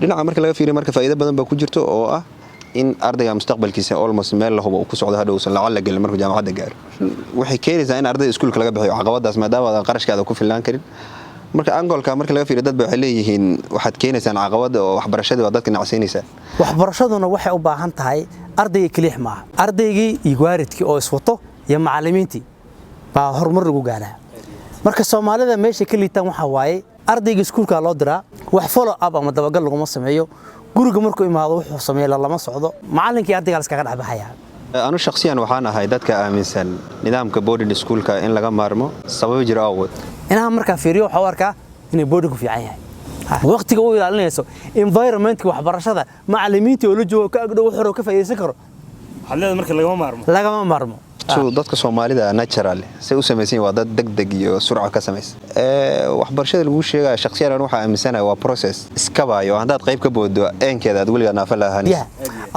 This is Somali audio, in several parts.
dhinaca marka laga fiiriyo marka faa'iido badan ba ku jirto oo ah in ardayga mustaqbalkiisa almost meel la hubo uu ku socdo hadhow salacal la galin markuu jaamacadda gaaro waxay keenaysaa in ardayda iskuulka laga bixiyo caqabadaas maadaama aan qarashkaada ku filan karin marka angolka marka laga fiiriyo dad ba waxay leeyihiin waxaad keenaysaan caqabad oo waxbarashada waa dadka nacsiinaysa waxbarashaduna waxay u baahan tahay ardayga kaliix ma ardaygii iyo waaridkii oo iswato iyo macallimiintii baa horumar lagu gaaraa marka Soomaalida meesha ka liitaan waxa waaye ardayga iskuulka loo diraa wax follow up ama dabagal lagu sameeyo guriga markuu imaado wuxuu sameeyo lama socdo macallinkii ardayga la iska dhaxbaxaya anu shakhsiyan waxaan ahay dadka aaminsan nidaamka boarding schoolka in laga maarmo sabab jira awood inaha marka fiiriyo waxa arkaa in boarding ku fiican yahay waqtiga uu ilaalinayso environment waxbarashada macallimiinta oo la joogo ka agdhow wuxuu ka faa'iideysan karo xalada marka lagama maarmo dadka Soomaalida natural say u sameeyeen waa dad degdeg iyo surca ka sameeyay waxbarashada lagu sheegay shakhsiyan waxa aaminsanahay waa process iskabaayo hadaad qayb ka boodo eenkeeda aad waliga naafal lahayn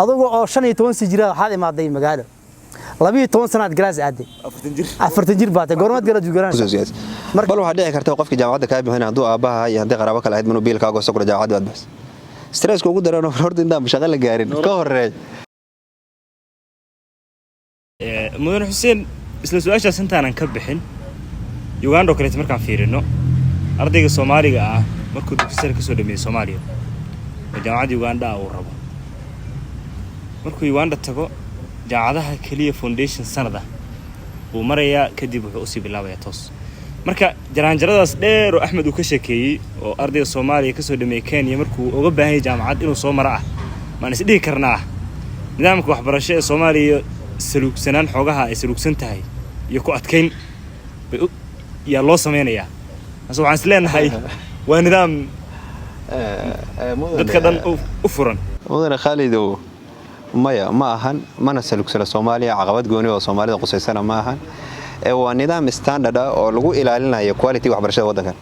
adigu oo 15 si jira waxaad imaaday magaalo 12 sanaad galaas aaday 40 jir baad goormaad garaad jugaraan bal waxa dhici karta qofka jaamacadda ka bixin haduu aabaha iyo hadii qaraabo kale ahayd inuu biilkaaga soo qoro jaamacadda baad bas stress ugu darano horta inta shaqo la gaarin ka horeey مدن حسين isla su'aashaas intaanan ka bixin Uganda kale markaan fiirino ardayga Soomaaliga ah markuu dugsiga ka soo dhameeyay Soomaaliya jaamacadda Uganda uu rabo markuu Uganda tago jaamacadaha kaliya foundation sanada uu maraya kadib wuxuu u sii bilaabaya toos marka jaraanjaradaas dheer oo Axmed uu ka sheekeeyay oo ardayga Soomaaliya ka soo dhameeyay Kenya markuu uga baahan yahay jaamacad inuu soo maro ah ma is dhigi karnaa nidaamka waxbarashada ee Soomaaliya سلوكسنان حوجها سلوكسن تهاي يكو أتكين يا الله سمينيا أسوأ عن سلين هاي ونظام دكتور أفرن مدن خالدو ما أهان ما نسلوكسن الصومالية عقبات جوني والصومالية قصيصنا ما أهان ونظام ستاندرد أو لجو إلى لنا هي كواليتي وحبرشة وضع كان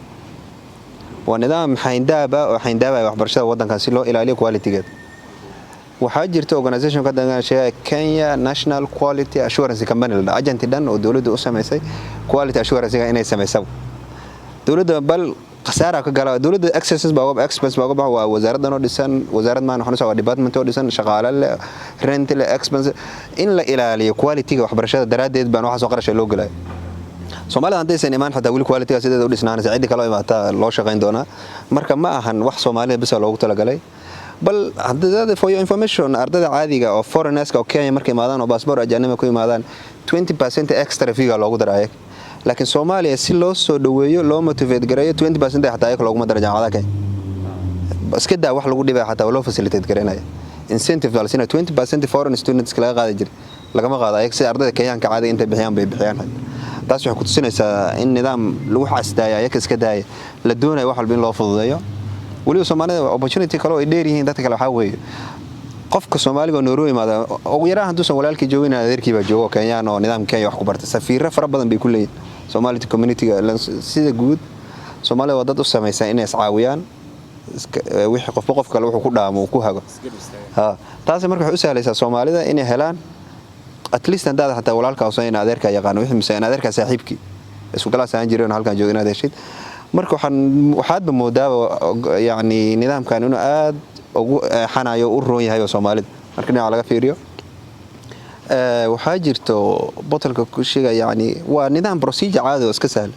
ونظام حيندابة وحبرشة وضع كان سلو إلى ليه كواليتي جد waxaa jirta organization ka dangashay Kenya National Quality Assurance Company la agency dan oo dawladdu u sameysay quality assurance inay sameeyso dawladda bal qasaara ka gala dawladda accesses baa expense baa waa wasaaradda oo dhisan wasaarad ma waxaan soo department oo dhisan shaqaale rent la expense in la ilaaliyo quality-ga waxbarashada daraadeed baan waxa soo qarashay loo galay Soomaalida hadaysan imaan xataa wili quality-ga sideeda u dhisnaanaysa cid kale oo imaata loo shaqeyn doona marka ma ahan wax Soomaalida bis loogu talagalay bal hadda for your information ardayda caadiga oo foreigners oo Kenya markay imaadaan oo passport ajaanimo ku imaadaan 20% extra fee loogu daray laakiin Soomaaliya si loo soo dhaweeyo loo motivate gareeyo 20% xataa ay loogu daro jaamacadaha Kenya iska daa wax lagu dhibay xataa loo facilitate gareynaya incentive dalsina 20% foreign students kala qaadi jir lagama qaadayo si ardayda Kenyaanka caadiga inta bixiyaan bay bixiyaan taas waxay ku tusinaysaa in nidaam lagu xasdaaya iska daaya la doonayo wax walba in loo fududeeyo waliba Soomaalida opportunity kale oo dheer yihiin dadka kale waxa weeye qofka Soomaaliga oo Norway imaada oo yaraha haduusan walaalkii joogin adeerkii baa joogo Kenya oo nidaamka Kenya wax ku bartay safiirro fara badan bay ku leeyihiin Somali community-ga sida guud Soomaalida waa dad u sameeysan inay iscaawiyaan wixii qof kale wuxuu ku dhaamo ku hago taas marka waxay u sahlaysaa Soomaalida inay helaan at least hadda hataa walaalka oo in adeerka yaqaan wixii misaan adeerka saaxiibkii isku galaas aan jireen halkan joogin adeershid marka waxaad moodaa yani nidaamkan inuu aad ugu xanayo u roon yahay Soomaalida marka dhinaca laga fiiriyo waxaa jirto bottolka ku sheegay yani waa nidaam procedure caadi oo iska sahlan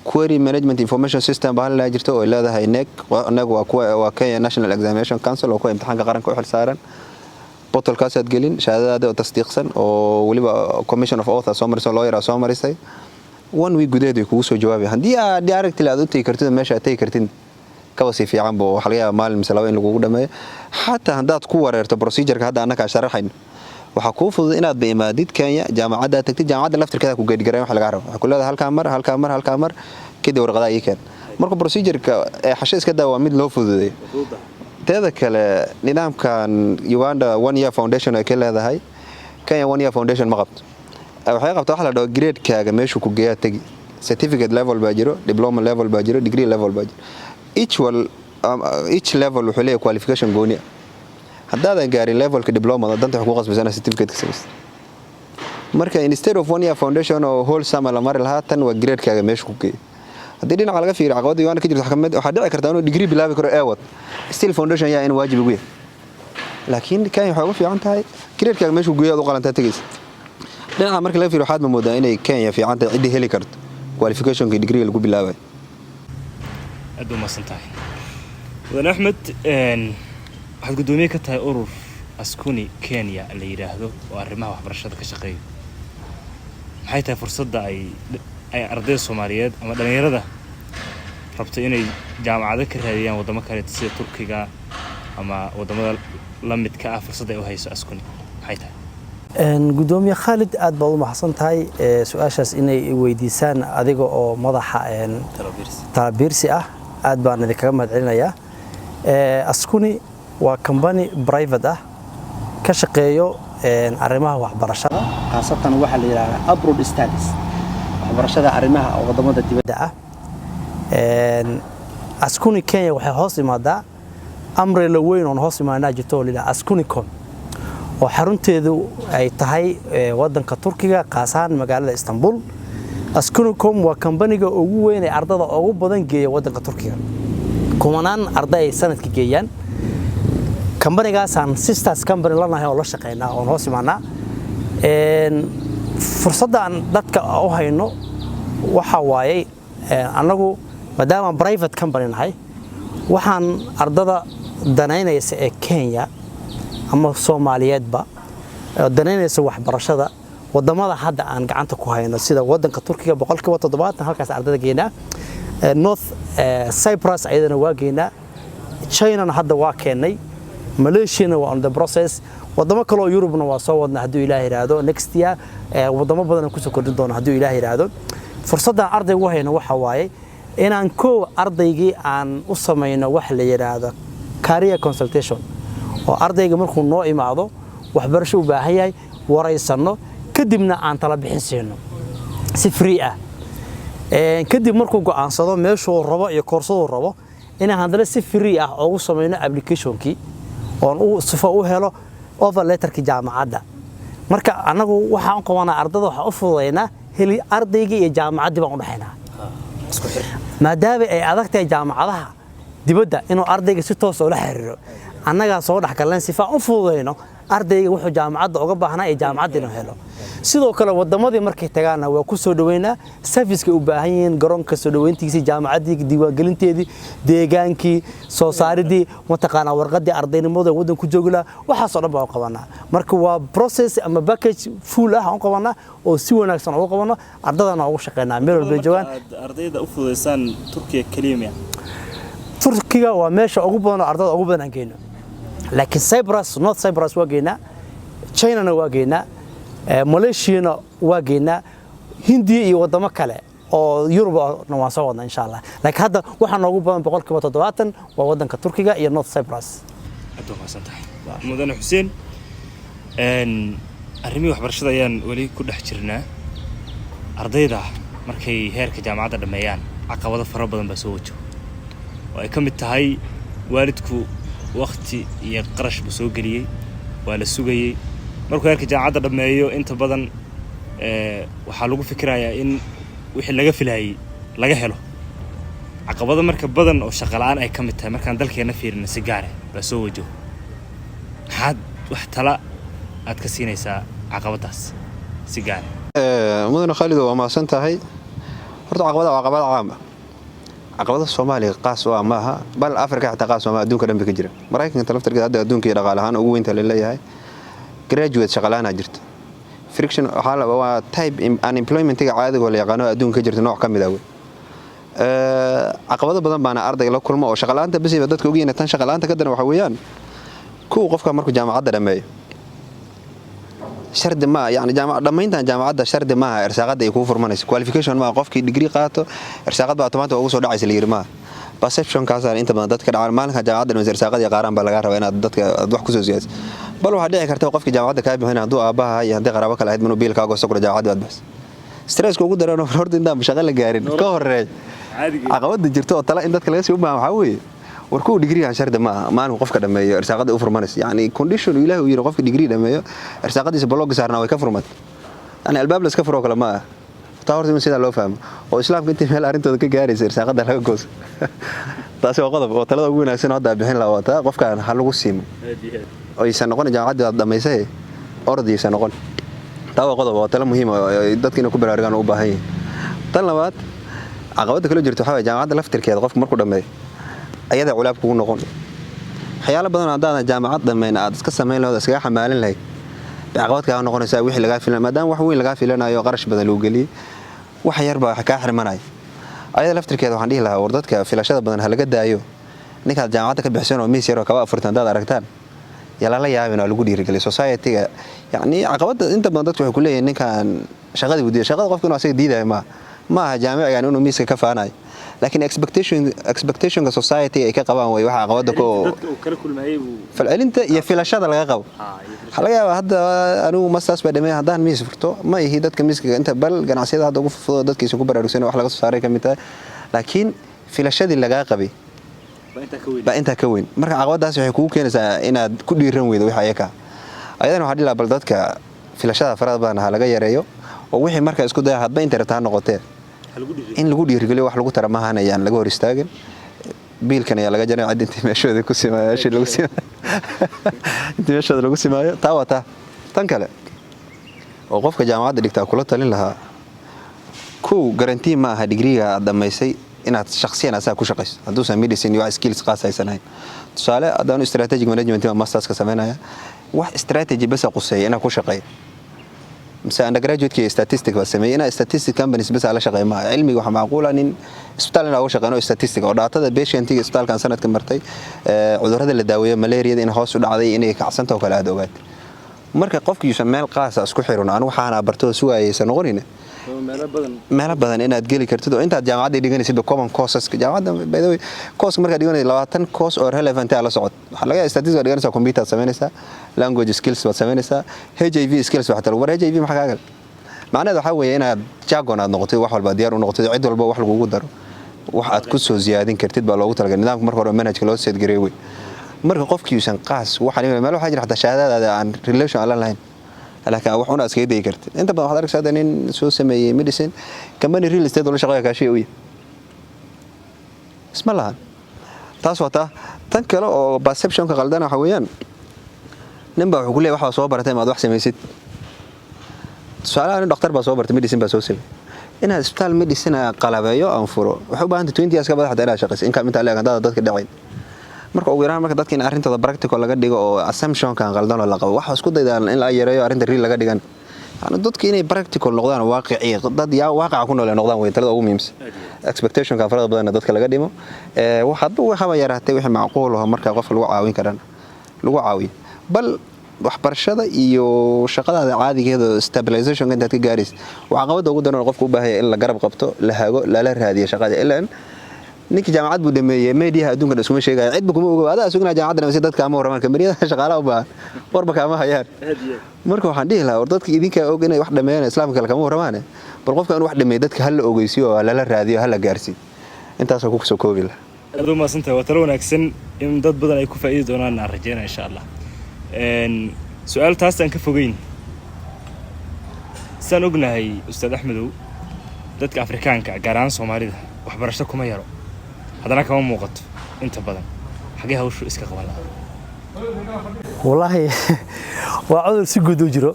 query management information system baa la jirto oo leedahay NEC waa Kenya National Examination Council oo ku imtixaanka qaranka u xil saaran bottolkaas aad gelin shahaadada oo tasdiiqsan oo waliba commission of authors lawyer soo marisay one week gudaheed ay kugu soo jawaabay hadii aad directly aad u tagi kartid meesha aad tagi kartid ka wasi fiican boo waxa laga yaabaa maalin misalaba in lagu dhameeyo xataa hadaad ku wareerto procedure-ka hadda annaka sharaxayn waxa ku fudud inaad imaadid Kenya jaamacadda tagtid jaamacadda laftirkeeda ku geedgaray wax laga rabo waxa ku leedahay halka mar kidii warqada ay keen marka procedure-ka ee xashay iska daa waa mid loo fududeeyo teeda kale nidaamkan Uganda one year foundation ay ka leedahay Kenya one year foundation ma qabto waxay qabtaa wax la dhaho grade kaaga meeshu ku geeyaa tagi certificate level baa jiro diploma level baa jiro degree level baa jiro each level wuxuu leeyahay qualification gooni haddaadan gaarin levelka diploma danta wax ku qasbaysan certificate ka sameeyay marka instead of one year foundation oo whole summer la mar lahaa tan waa grade kaaga meeshu ku geeyaa haddii dhinaca laga fiiriyo caqabada Uganda ka jirta waxaa dhici karta inuu degree bilaabi karo eewad still foundation yaa in waajib ugu yahay laakiin Kenya waxay uga fiican tahay career-kaaga meesha guuyaad u qalantaa tagaysa dhinaca marka laga fiiriyo waxaad ma moodaa inay Kenya fiican tahay cidii heli karto qualification-ka degree lagu bilaabay aad u masantahay wadan Axmed waxaad gudoomiye ka tahay urur Askuni Kenya la yiraahdo oo arrimaha waxbarashada ka shaqeeyo maxay tahay fursadda ay ardayda Soomaaliyeed ama dhalinyarada rabto inay jaamacado ka raadiyaan wadamo kale sida Turkiga ama wadamada la midka ah fursadda ay u hayso Askuni maxay tahay gudoomiye Khalid aad baad u mahadsan tahay su'aashaas inay weydiisaan adiga oo madaxa talabiirsi ah aad baan idinkaga mahadcelinayaa Askuni waa company private ah ka shaqeeyo arrimaha waxbarashada khaasatan waxa la yiraahdaa abroad studies waxbarashada arrimaha wadamada dibadda ah Askuni Kenya waxay hoos imaadaa umbrella weyn oo hoos imaanaa jirto oo Askunicom oo xarunteedu ay tahay wadanka Turkiga qaasan magaalada Istanbul Askunicom waa company-ga ugu weyn ee ardada ugu badan geeya wadanka Turkiga kumanaan arday sanadkii geeyaan company-gaasaan sisters company lanahay oo la shaqeynaa oo hoos imaanaa fursaddan dadka u hayno waxa waaye anagu maadaama private company nahay waxaan ardada danaynaysa ee Kenya ama Soomaaliyeedba danaynaysa waxbarashada wadamada hadda aan gacanta ku hayno sida wadanka Turkiga 70% halkaas ardada geena North Cyprus ayadana waa geena China hadda waa keenay Malaysia waa on the process wadamo kale oo Europe waa soo wadna haduu Ilaahay yiraahdo next year wadamo badan ku soo kordhin doona haduu Ilaahay yiraahdo fursaddan arday u hayno waxa waaye inaan koow ardaygii aan u sameeyno wax la yiraahdo career consultation oo ardayga markuu noo imaado waxbarasho u baahan yahay wareysano kadibna aan tala bixin siino si free ah kadib markuu go'aansado meeshuu rabo iyo koorsadu rabo inaan hadana si free ah ugu sameeyno application-kii oo sifa u helo offer letter-ki jaamacadda marka anagu waxaan qabanaa ardada waxa u fududeynaa heli ardaygii iyo jaamacadda baan u dhaxaynaa isku xir maadaama ay adagtahay jaamacadaha dibadda inuu ardayga si toos ah u la xiriiro annaga soo dhaxgalan sifa u fududeyno ardayga wuxuu jaamacadda uga baahnaa ee jaamacadda inuu helo sidoo kale wadamadii markay tagaana waa ku soo dhaweynaa service-ka u baahan yihiin garoonka soo dhaweyntiisa jaamacadii diiwaangelinteedii deegaankii soo saaridii mataqaana warqadii ardaynimada wadan ku joogla waxa soo dhan baa qabanaa marka waa process ama package full ah aan qabanaa oo si wanaagsan ugu qabano ardadana ugu shaqeynaa meel walba joogan ardayda u fududeysan Turkiga kaliya Turkiga waa meesha ugu badan ardada ugu badan aan geeyno laakiin Cyprus North Cyprus waa geynaa China waa geynaa Malaysia waa geynaa Hindiya iyo wadamo kale oo Europe waa soo wadna insha Allah laakiin hadda waxa noogu badan 70% waa wadanka Turkiga iyo North Cyprus aad u santahay mudane Xuseen arrimaha waxbarashada ayaan wali ku dhex jirnaa ardayda markay heerka jaamacadda dhameeyaan caqabado fara badan baa soo wajaho oo ay ka mid tahay waalidku waqti iyo qarash buu soo galiyay waa la sugayay markuu heerka jaamacadda dhameeyo inta badan waxaa lagu fikirayaa in wixii laga filayay laga helo caqabado marka badan oo shaqo la'aan ay ka mid tahay markaan dalkeena fiirino si gaar ah baa soo wajaho maxaad wax tala aad ka siinaysaa caqabadaas si gaar ah mudane Khalid waa maasan tahay horta caqabada caam caqabada Soomaaliya qaas waa maaha bal Afrika xataa qaas waa adduunka dhanba ka jira Mareykanka talaftarka hadda adduunka iyo dhaqaale ahaan ugu weynta leeyahay graduate shaqalaana jirta friction waa type unemployment-ga caadiga oo la yaqaan adduunka jirta nooc kamid ah caqabado badan baana arday la kulmo oo shaqalaanta bisiba dadka ugu yeeynatan shaqalaanta ka dan waxa weeyaan ku qofka markuu jaamacadda dhameeyo shardi ma yani dhamayntan jaamacadda shardi ma irsaaqada ay ku furmanayso qualification ma qofkii degree qaato irsaaqad baa tomato ugu soo dhacaysa la yirmaa perception kaas inta badan dadka dhacaan maalinka jaamacadda dhamaysay irsaaqad iyo qaaraan baa laga rabaa inaad dadka wax ku soo siyaas bal waxa dhici karta qofkii jaamacadda ka bixin haduu aabaha iyo hadii qaraabo kale ahayd inuu biilkaaga soo kordho jaamacadda baad bas stress ugu daran horta intaan shaqo la gaarin ka horeey caqabada jirto oo tala in dadka laga soo baahan waxa weeye warku degree aan shardi ma maalin qofka dhameeyo irsaaqada u furmanaysa yani condition ilaahay uu yiri qofka degree dhameeyo irsaaqadiisa blog saarna way ka furmat ana albaab la iska furo kala ma taa horta in sida loo fahmo oo islaamka intii meel arintooda ka gaaraysa irsaaqada laga gooso taasi waa qodob oo talada ugu wanaagsan oo hadda bixin la wata qofkan ha lagu siimo oo aysan noqon jaamacadda dhameysay ordaysan noqon taa waa qodob oo talo muhiim ah dadka inay ku baraarugaan u baahan yihiin tan labaad caqabada kale jirto waxa jaamacadda laftirkeeda qofku markuu dhameeyo ayada culaab kugu noqon waxyaalo badan oo hadda jaamacad dhameyn aad iska sameyn lahayd iska xamaalin lahayd caqabad ka noqonaysa wixii laga filan maadaama wax weyn laga filanayo qarash badan loo galiyay wax yar baa ka xirmanay ayada laftirkeeda waxaan dhihi lahaa war dadka filashada badan ha laga daayo ninka jaamacadda ka bixsan oo miis yar oo kaba afurtan dad aragtaan yala la yaabin oo lagu dhiirigeliyo society-ga yani caqabada inta badan dadku waxay ku leeyihiin ninkan shaqada uu diiday shaqada qofku inuu asaga diiday ma aha jaamiciga inuu miiska ka faanayo laakiin expectation society ay ka qabaan way waxa caqabada ko kala kulmayay falcelinta iyo filashada laga qabo laga yaabaa hadda anigu mastaas baa dhamay haddaan miis furto ma ihi dadka miiska inta bal ganacsiyada hadda ugu fududo dadkiisa ku baraarugsan wax laga soo saaray ka mid tahay laakiin filashadii laga qabay baa inta ka weyn marka caqabadaas waxay kugu keenaysaa inaad ku dhiiran weydo waxa ayaka ayadana waxa dhilaa bal dadka filashada farada badan ha laga yareeyo oo wixii marka isku day hadba inta rabtaa noqotee in lagu dhiirigeliyo wax lagu tara maahanayaan laga hor istaagin biilkan ayaa laga jaray intii meeshooda ku simaayo lagu simaayo intii meeshooda lagu simaayo taa wata tan kale oo qofka jaamacadda dhigtaa kula talin lahaa ku garantii ma aha digriga dhameysay inaad shakhsiyan asaa ku shaqeyso hadduu medicine iyo skills qaas haysan tusaale hadaan strategic management ma masters ka sameynaya wax strategy bas quseeyo inaa ku shaqeeyo مثلا undergraduate كي statistics بسميه statistics companies بس على شغله ما علمي waxa macquul in isbitaal inaa uga shaqeeyno statistics oo daatada patientiga isbitaalkan sanadka martay cudurrada la daaweeyo malaria in hoos u dhacday inay kacsanto kala aad ogaad marka qofkii uu meel qaas ah isku xiran anigu waxaan barto suwaayaysan noqonina meel badan inaad gali kartid oo intaad jaamacadda dhiganaysid common courses jaamacadda by the way course marka dhiganaysid 20 course oo relevant ah la socod waxa laga statistics dhiganaysaa computer sameynaysaa language skills waad sameynaysaa HIV skills waxa tal war HIV maxaa kaagal macnaheedu waxa weeye inaad jargon aad noqotid wax walba diyaar u noqotid cid walba wax lagu daro wax aad ku soo ziyaadin kartid baa loogu talagalay nidaamka marka hore manhajka loo seed gareeyay marka qofkii uusan qaas waxa meel waxa jira xataa shahaadada aan relation aan lahayn laakiin wax una iska yeeday kartid inta badan waxaad arkaysaa in soo sameeyay medicine company real estate wala shaqeeya ka shay u ismalaha taas wata tan kale oo perception ka qaldan waxa weeyaan ninba wuxuu ku leeyahay waxa soo baratay maad wax sameeysid su'aalaha doctor baa soo bartay medicine baa soo sameeyay inaad hospital medicine qalabeeyo aan furo waxa u baahan 20 years ka badan inaad shaqeyso in ka mid ah dadka dhacay marka ugu yaraan marka dadka in arintooda practical laga dhigo oo assumption kan qaldan la qabo waxa isku daydaan in la yareeyo arinta real laga dhigan yani dadka inay practical noqdaan waaqici dad yaa waaqaca ku nool noqdaan way talada ugu muhiimsan expectation ka farada badan dadka laga dhimo waxa yaraatay wixii macquul ah marka qof lagu caawin karaan lagu caawiyo bal waxbarashada iyo shaqada caadigeeda stabilization inta ka gaaris waxa qabada ugu daran qofku u baahan yahay in la garab qabto la hago la raadiyo shaqada ilaa ninka jaamacad buu dhameeyay media adduunka isuma sheegay cid kuma ogaa adaa sugnaa jaamacadda dhameeyay dadka ama waramaan kamariyada shaqaalaha u baahan warba kama hayaan marka waxaan dhihi lahaa dadka idinka og inay wax dhameeyaan islaamka kale kama waramaan bal qofka in wax dhameeyay dadka hal la ogeysiyo oo la raadiyo hal la gaarsiin intaas oo ku soo koobi lahaa adoo ma santa waa talo wanaagsan in dad badan ay ku faa'iido doonaan aan rajeynaa insha Allah su'aal taas aan ka fogeyn san ognahay ustaad Axmedow dadka Afrikaanka gaar ahaan Soomaalida waxbarasho kuma yaro hadana kama muuqato inta badan xagee hawshu iska qaban lahaa wallahi waa cudur si guud u jiro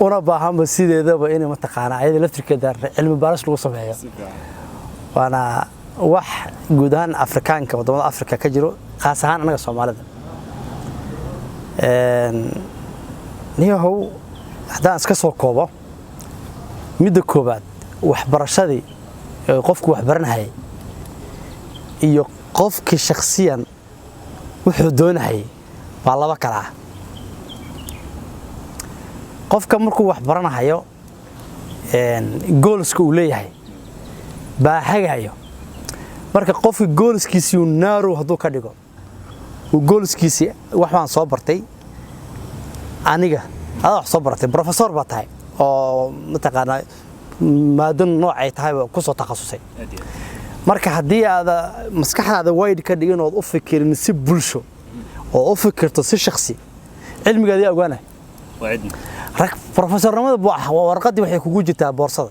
una baahan sideedaba in ma taqaana ayada laftirkeeda cilmi baaris lagu sameeyo waana wax guud ahaan Afrikaanka wadamada Afrika ka jiro qaas ahaan anaga Soomaalida niyahow hadaan iska soo koobo midda koobaad waxbarashadii qofku wax baranahay iyo qofkii shakhsiyan wuxuu doonahay waa laba kala ah qofka markuu wax baranayo goalska uu leeyahay baa hagayo marka qofka goalskiisa uu naaro haduu ka dhigo uu goalskiisa waxaan soo bartay aniga wax soo bartay professor baa tahay oo mataqaana maadan noocay tahay ku soo takhasusay marka hadii aad maskaxdaada wide ka dhigan oo u fikirin si bulsho oo u fikirto si shakhsi cilmigaada ogaana rag professornimada warqadii waxay kugu jirtaa boorsada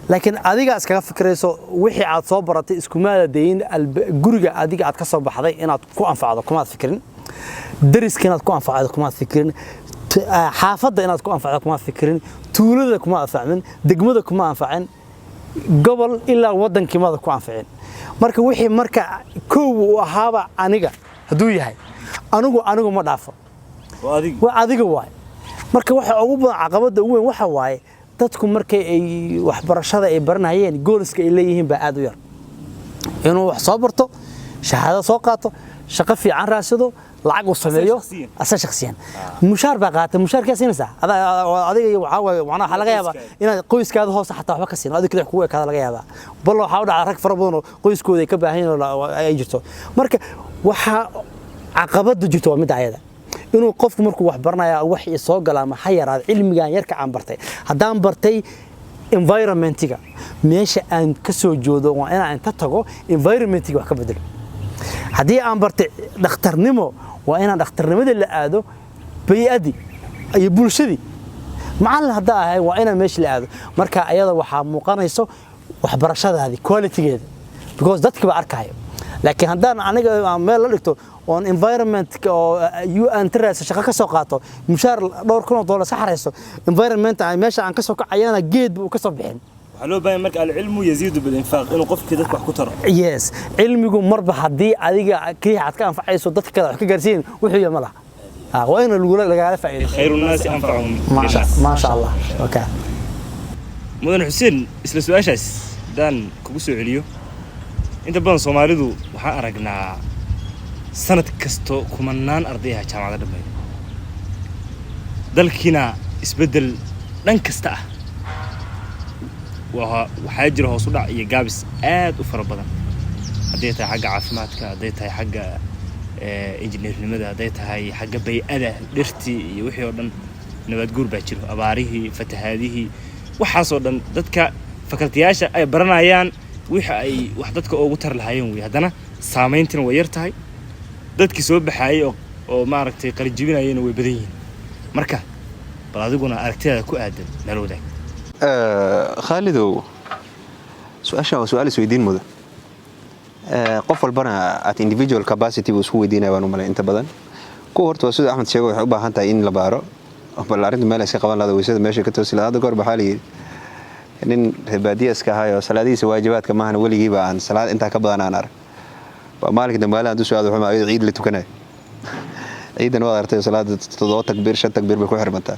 laakiin adiga iskaga fikrayso wixii aad soo baratay isku maadayn guriga adiga aad ka soo baxday inaad ku anfacdo kuma fikrin dariska inaad ku anfacdo kuma fikrin xaafadda inaad ku anfacdo kuma fikrin tuulada kuma anfacin degmada kuma anfacin gobol ilaa wadankimada ku anfacin marka wixii marka koow u ahaaba aniga haduu yahay anigu ma dhaafo waa adiga waay marka waxa ugu badan caqabada ugu weyn waxa waaye dadku markay ay waxbarashada ay baranayeen goolska ay leeyihiin baa aad u yar inuu wax soo barto shahaado soo qaato shaqo fiican raasado lacag u sameeyo asa shakhsiyan mushaar baa qaata mushaarkiisa adiga waxa waaye waxa laga yaabaa inaad qoyskaada hoos xataa waxba ka siin adiga kale kuwa kaada laga yaabaa bal waxa u dhacay rag fara badan oo qoyskooda ay ka baahan yihiin ay jirto marka waxa caqabada jirto waa mid ayada inuu qofku markuu wax baranayo wax soo galaa ma xayiraad cilmigan yarka aan bartay hadaan bartay environmentiga meesha aan ka soo joodo waa inaan inta tago environmentiga wax ka bedelo hadii aan bartay dhakhtarnimo waa inaan dhakhtarnimada la aado bay'adi ay bulshadii macallin hadaa ahay waa inaan meesha la aado marka ayada waxa muuqanayso waxbarashadaadii quality-geeda because dadka ba arkayo laakiin hadaan aniga meel la dhigto on environment oo UN trace shaqo ka soo qaato mushaar $2,000 saxarayso environment ay meesha aan ka soo kacayana geed buu ka soo bixin waxa loo baahan marka cilmu yaziidu bil infaq inuu qofkii dadka wax ku taro yes cilmigu marba hadii adiga kaliya ka anfacayso dadka kale wax ka gaarsiin wuxuu yahay malaha waa in laga faa'iido khayrun naas anfa'uhum ma sha Allah okay mudan Xuseen isla su'aashaas dan kugu soo celiyo inta badan Soomaalidu waxa aragnaa sanad kasto kumanaan ardayaha jaamacadda dhameeyo dalkina isbedel dhan kasta ah waxa jira hoos u dhac iyo gaabis aad u fara badan haday tahay xagga caafimaadka haday tahay xagga injineernimada haday tahay xagga bay'ada dhirtii iyo wixii oo dhan nabad guur baa jiro abaarihii fatahaadihii waxaas oo dhan dadka fakaltiyaasha ay baranayaan wixii ay wax dadka ugu tar lahaayeen way haddana saameyntina way yar tahay dadkii soo baxay oo maaragtay qalin jibinayeen way badan yihiin marka bal adiguna aragtidaada ku aadan meel wadaag Khaalidow su'aal isweydiin mudan qof walbana at individual capacity buu isku weydiinaya waan u malay inta badan ku horta sida Axmed sheegay waxay u baahan tahay in la baaro bal arrinta meel iska qaban lahayd weysada meesha ka toosi lahayd goor baxaa leeyahay nin baadiya iska hayo salaadiisa waajibaadka maahan waligiiba aan salaad inta ka badan aan arag مالك دمالة عندو سؤال وحما عيد اللي تكناه عيدنا وضع ارتي صلاة تضوء تكبير شد تكبير بكو حرمتها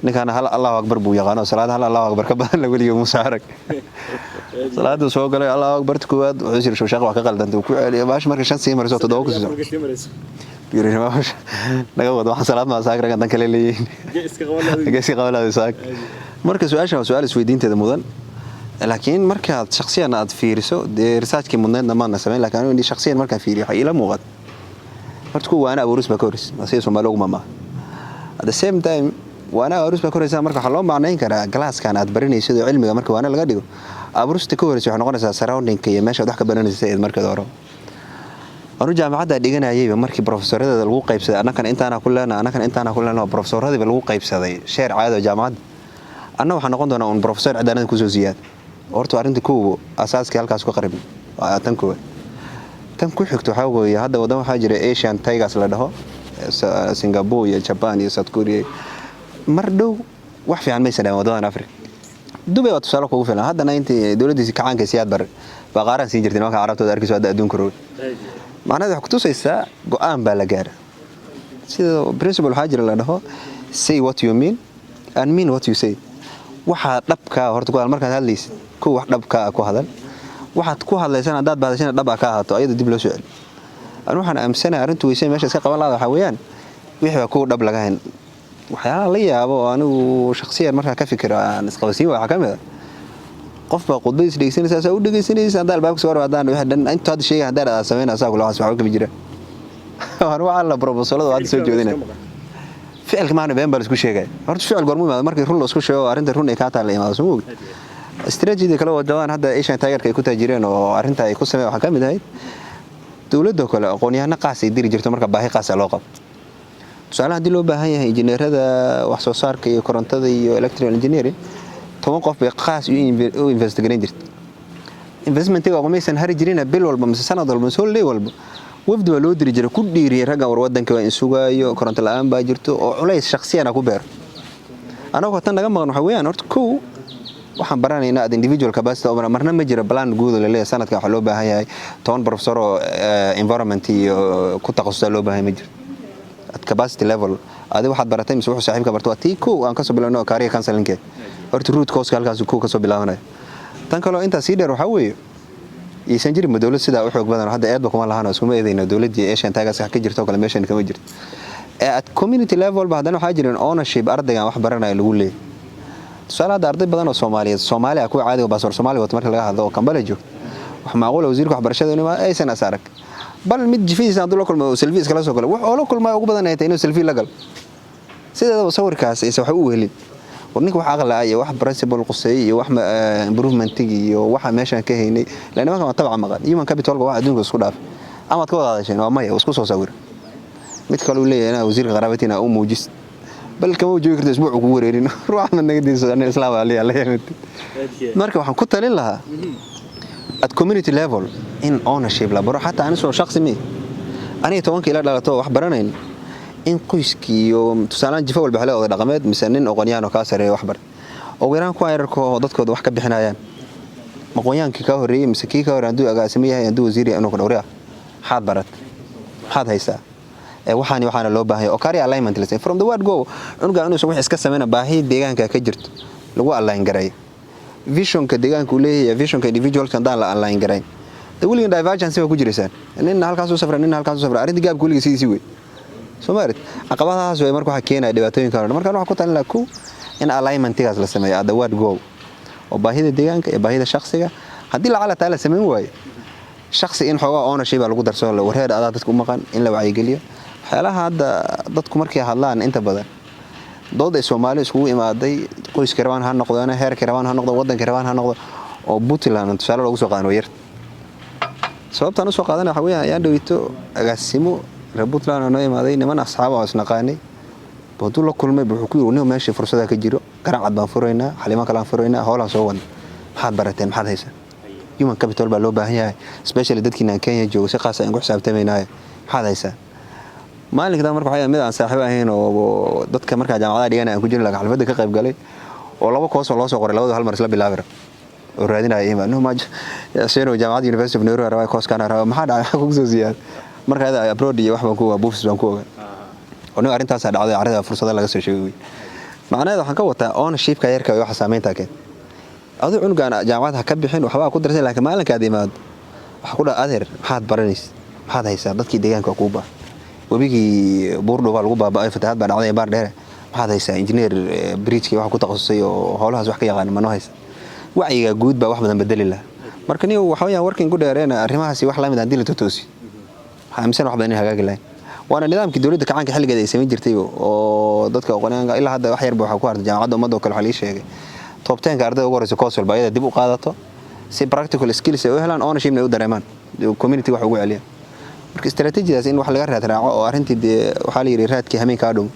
إنك أنا هلا الله أكبر بو يغانا صلاة هلا الله أكبر كبان لقول يوم مسارك صلاة سوق قال الله أكبر تكواد وعسير شو شغل وكقل دنتو باش مركز شان سيمر سو تضوء كسو بيرين باش نقول واحد صلاة ما ساكر كان دنك لي جيسي قبل هذا ساك مركز سؤال سويدين تدا مودن لكن مركز شخصيا أنا أتفيرسو درسات كمننا ما نسمين لكن أنا شخصيا مركز فيري حيلا موغد مرتكو وأنا أبورس بكورس نسيس ومالوج ماما at the same time وأنا أبورس بكورس مركز حلوم معناه كرا جلاس كان أتبرني يسود علمي مركز وأنا لقديو أبورس تكورس وإحنا قلنا سراوندين كي ماشي وضحك برني سيد مركز دورو أرجع معدا ديجنا عيب مركز بروفيسور هذا الوقع يبص أنا كان أنت أنا كلنا بروفيسور هذا بالوقع يبص هذا شارع عادة جامعة أنا وإحنا قلنا أنا بروفيسور عندنا كوزوزيات horta arinta koow asaaska halkaas ku qarib tan ku xigto waxa weeye hadda wadan waxa jira Asian Tigers la dhaho Singapore iyo Japan iyo South Korea mar dhow wax fiican ma sadaan wadadan Afrika Dubai waa tusaale ugu fiican hadda intii dawladdiisa kacaanka siyaad bar baqaaran siin jirtay marka carabtooda arkayso hadda adduunka roog macnaheedu waxa ku tusaysaa go'aan baa la gaaray sida principle waxa jira la dhaho say what you mean and mean what you say waxa dhabka horta go'aan markaad hadlaysid ku wax dhabka ku hadal waxaad ku hadlaysan hadaad baadashana dhab ka ahaato ayada dib loo soo celi aan waxaan aamsanahay arintu weysay meesha iska qaban lahayd waxa weeyaan wixii ku dhab laga hayn waxyaalaha la yaabo anigu shakhsiyan marka ka fikiro aan isqabasiin waxa kamid ah qof baa qodbadiis dhegeysanaysa u dhegeysanaysa hadda albaabka soo raadaan waxa dhan inta had sheegay hadda aad sameynaysaa kula waxa kama jira waan waxa la proposalada aad soo jeedinay ficilka maana been bal isku sheegay horta ficil gormo markii run la isku sheego arinta run ay ka taal imaado soo استراتيجية كلا ودوان هذا إيش نتاجر كي كتاجرين أو أرنتا يكون سمع وحكام ده دولة كلا قونيها نقاس يدير جرت مركب باهي قاس علاقة tusaale haddii loo baahan yahay injineerada wax soo saarka iyo korontada iyo electrical engineering 10 qof bay qaas u invest gareyn jirtay investmentiga qomaysan hari jirina bil walba mise sanad walba mise holiday walba wafdi waa loo diri jiray ku dhiiriyay ragga war wadanka waa in sugaayo koronto la'aan baa jirto oo culays shakhsiyan ku beer anagu tan naga maqan waxa weeyaan horta kow waxaan baranaynaa ad individual capacity oo marna ma jira plan guud oo leeyahay sanadka waxa loo baahan yahay 10 professor oo environment iyo ku takhasus loo baahan ma jiro at capacity level adi waxaad baratay mise wuxuu saaxiibka barto tii kow aan ka soo bilaawno career counseling horta root cause halkaas ku ka soo bilaawanayo tan kale inta sii dheer waxa weeye iisan jirin dawlad sida u xoog badan hadda aad ba kuma lahaano isku ma eedayna dawladii Asian Tigers ka jirto kala meeshan kama jirto at community level ba hadana waxa jireen ownership ardayga wax baranaya lagu leeyahay tusaale arday badan oo Soomaaliya ku caadi oo baasor Soomaaliya wata marka laga hadlo oo Kampala joog wax macquul ah wasiirka waxbarashada inuu aysan asaarak bal mid jifiis aan dul kulmo selfie iskala soo galo wax oo la kulmay ugu badan ay tahay inuu selfie la gal sideedaba sawirkaas ay wax u wehelin ورنيك wax aqal ah iyo wax principle qusay iyo wax improvement iyo waxa meeshan ka heynay laana ma tabca maqan human capital wax adduunka isku dhaaf ama ka wada hadasheen waa maya isku soo sawir mid kale uu leeyahay wasiirka qaraabatina uu muujis bal kama joogi karto isbuuc ugu wareerin ruuxna naga diiso aan islaam alayhi alayhi marka waxaan ku talin lahaa at community level in ownership la baro hatta aan soo shakhsi mi aniga 10 kila dhalato wax baranayn in qoyskiyo tusaalaan jifa walba xalay oo dhaqameed misanin aqoonyaan oo ka sareeyo wax bar oo weeraan ku ayarko dadkooda wax ka bixinayaan aqoonyaanka ka horeeyay mise kii ka horaan duu agaasimayahay anduu wasiiri inuu ka dhawriya xaad barat xaad haysa waxaana loo baahay oo career alignment la from the word go unuga inuu wax iska sameeyna baahi deegaanka ka jirto lagu align garay visionka deegaanka uu leeyahay visionka individual kan daan la align garay dawliga divergence ku jiraysan in halkaas uu safran in halkaas uu safran arinta gaab kuliga sidii way Soomaaliyeed aqabadahaas way markuu xakeenay dhibaatooyinka hore marka waxa ku talin la ku in alignmentigaas la sameeyo at the word go oo baahida deegaanka iyo baahida shakhsiga hadii la cala taala sameyn waayo shakhsi in xogaa ownership lagu darso la wareer aad dadku maqan in la wacyi geliyo xeelaha hadda dadku markay hadlaan inta badan dood ay Soomaaliya isku imaaday qoys karwaan ha noqdana heer karwaan ha noqdo wadan karwaan ha noqdo oo Puntland tusaale lagu soo qaadano yar sababtan u soo qaadana waxa weeyaan ayaan dhawito agaasimo Puntland oo imaaday niman asxaab oo isnaqaanay boodul la kulmay wuxuu ku yiri meeshii fursada ka jiro garacad baan furaynaa xalima kala furaynaa hawlan soo wad maxaad barateen maxaad haysan human capital baa loo baahan yahay especially dadkina Kenya joogo si qaas ah in ku xisaabtamaynaay maxaad haysan maalinka marka waxa mid aan saaxiib ahayn oo dadka marka jaamacada dhigana aan ku jirin laga xalfada ka qayb galay oo laba koos oo loo soo qoray labada hal mar isla bilaabay oo raadinaya iimaan no ma sheeno jaamacada University of Nairobi raay koos kana raay maxaa dhacay ku soo ziyaad marka hada abroad iyo wax baan ku buufs baan ku ogaa oo arintaas dhacday arida fursada laga soo sheegay macnaheedu waxaan ka wataa ownership ka yarka iyo waxa saameynta keen adu cunugan jaamacada ka bixin waxba ku darsan laakiin maalinka aad imaado waxa ku dhaad adeer maxaad baranays maxaad haysaa dadkii deegaanka ku baa wabigi buurdho lagu baabay fatahaad baa dhacday baar dheer maxaad haysaa engineer bridge waxa ku takhasusay oo howlahaas wax ka yaqaan ma noo haysa wacyiga guud baa wax badan bedeli lahaa marka niyo waxa weeyaan working ku dheereena arrimahaasi wax la mid ah dilto toosi xamsan wax badan hagaagi lahayn waana nidaamkii dawladda kacanka xilligeeda ay sameyn jirtay oo dadka aqoonyahanka ilaa hadda wax yar baa waxa ku hartay jaamacadda ummadda oo kale waxa la sheegay top 10 ka ardayda ugu horeysa course walba ayada dib u qaadato si practical skills ay u helaan ownership ay u dareemaan community wax ugu celiya marka istaraatiijiyadaas in wax laga raadraaco oo arintii waxa la yiri raadkii hameenka adhow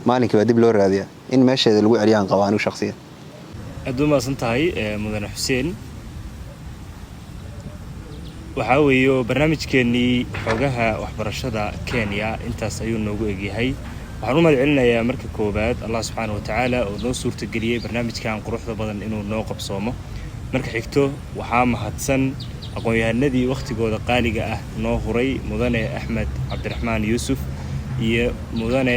maalinkii waa dib loo raadiyaa in meesheeda lagu celiyaan qabaan u shakhsiyan aduuma santahay mudane Xuseen waxa weeyo barnaamijkeennii xogaha waxbarashada Kenya intaas ayuu noogu egyahay waxaan u mahadcelinayaa marka koobaad Allah subhanahu wa ta'ala oo noo suurtageliyay barnaamijkan quruxda badan inuu noo qabsoomo marka xigto waxaa mahadsan aqoon-yahanadii waqtigooda qaaliga ah noo huray mudane Axmed Cabdiraxmaan Yuusuf iyo mudane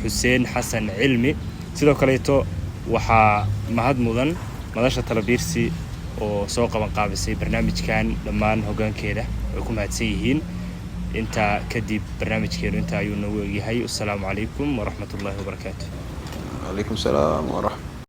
Xuseen Xasan Cilmi sidoo kale waxaa mahad mudan madasha Talabiirsi oo soo qaban qaabisay barnaamijkan dhammaan hoggaankeeda oo ku mahadsan yihiin inta kadib barnaamijkeenu inta ayuu noogu egyahay. Assalaamu calaykum wa rahmatullaahi wa barakaatuh. Wa alaykum salaam wa rahmatullahi